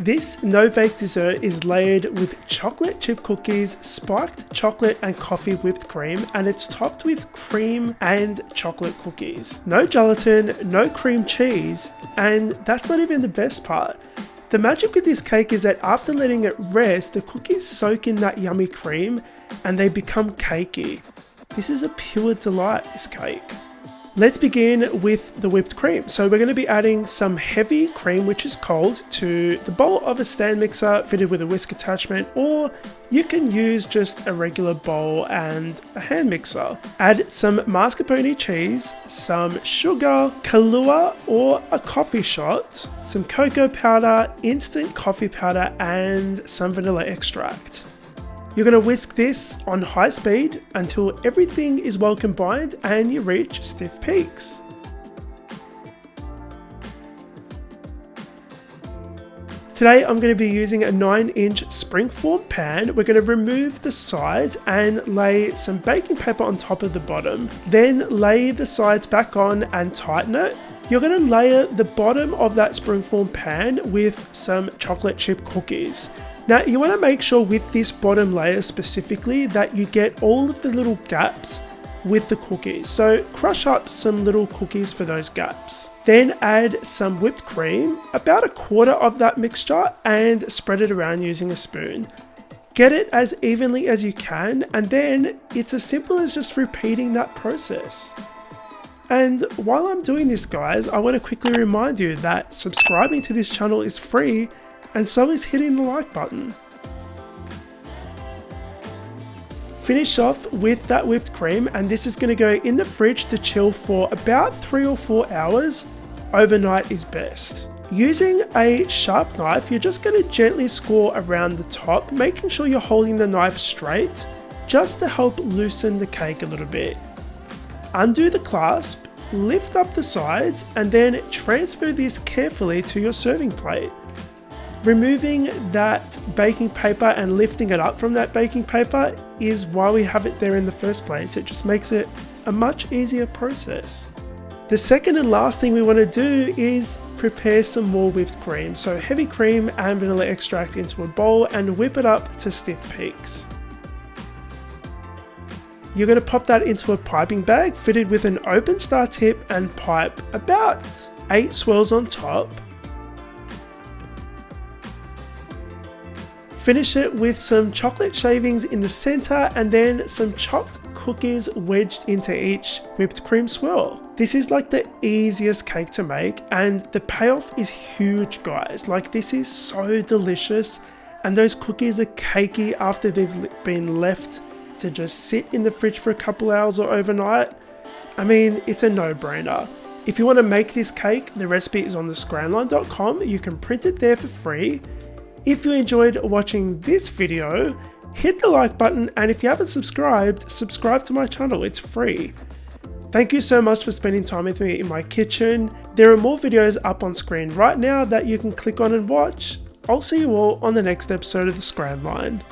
This no-bake dessert is layered with chocolate chip cookies, spiked chocolate and coffee whipped cream, and it's topped with cream and chocolate cookies. No gelatin, no cream cheese, and that's not even the best part. The magic with this cake is that after letting it rest, the cookies soak in that yummy cream and they become cakey. This is a pure delight, this cake. Let's begin with the whipped cream. So we're going to be adding some heavy cream, which is cold, to the bowl of a stand mixer fitted with a whisk attachment, or you can use just a regular bowl and a hand mixer. Add some mascarpone cheese, some sugar, Kahlua or a coffee shot, some cocoa powder, instant coffee powder, and some vanilla extract. You're going to whisk this on high speed until everything is well combined and you reach stiff peaks. Today I'm going to be using a 9-inch springform pan. We're going to remove the sides and lay some baking paper on top of the bottom. Then lay the sides back on and tighten it. You're going to layer the bottom of that springform pan with some chocolate chip cookies. Now you want to make sure with this bottom layer specifically that you get all of the little gaps with the cookies. So crush up some little cookies for those gaps. Then add some whipped cream, about a quarter of that mixture, and spread it around using a spoon. Get it as evenly as you can, and then it's as simple as just repeating that process. And while I'm doing this, guys, I want to quickly remind you that subscribing to this channel is free, and so is hitting the like button. Finish off with that whipped cream, and this is going to go in the fridge to chill for about 3 or 4 hours. Overnight is best. Using a sharp knife, you're just going to gently score around the top, making sure you're holding the knife straight, just to help loosen the cake a little bit. Undo the clasp, lift up the sides, and then transfer this carefully to your serving plate. Removing that baking paper and lifting it up from that baking paper is why we have it there in the first place. It just makes it a much easier process. The second and last thing we want to do is prepare some more whipped cream. So heavy cream and vanilla extract into a bowl and whip it up to stiff peaks. You're going to pop that into a piping bag fitted with an open star tip and pipe about 8 swirls on top. Finish it with some chocolate shavings in the center and then some chopped cookies wedged into each whipped cream swirl. This is like the easiest cake to make, and the payoff is huge, guys. Like, this is so delicious, and those cookies are cakey after they've been left to just sit in the fridge for a couple hours or overnight. I mean, it's a no-brainer. If you want to make this cake, the recipe is on the scranline.com. You can print it there for free. If you enjoyed watching this video, hit the like button, and if you haven't subscribed, subscribe to my channel, it's free. Thank you so much for spending time with me in my kitchen. There are more videos up on screen right now that you can click on and watch. I'll see you all on the next episode of the Scran Line.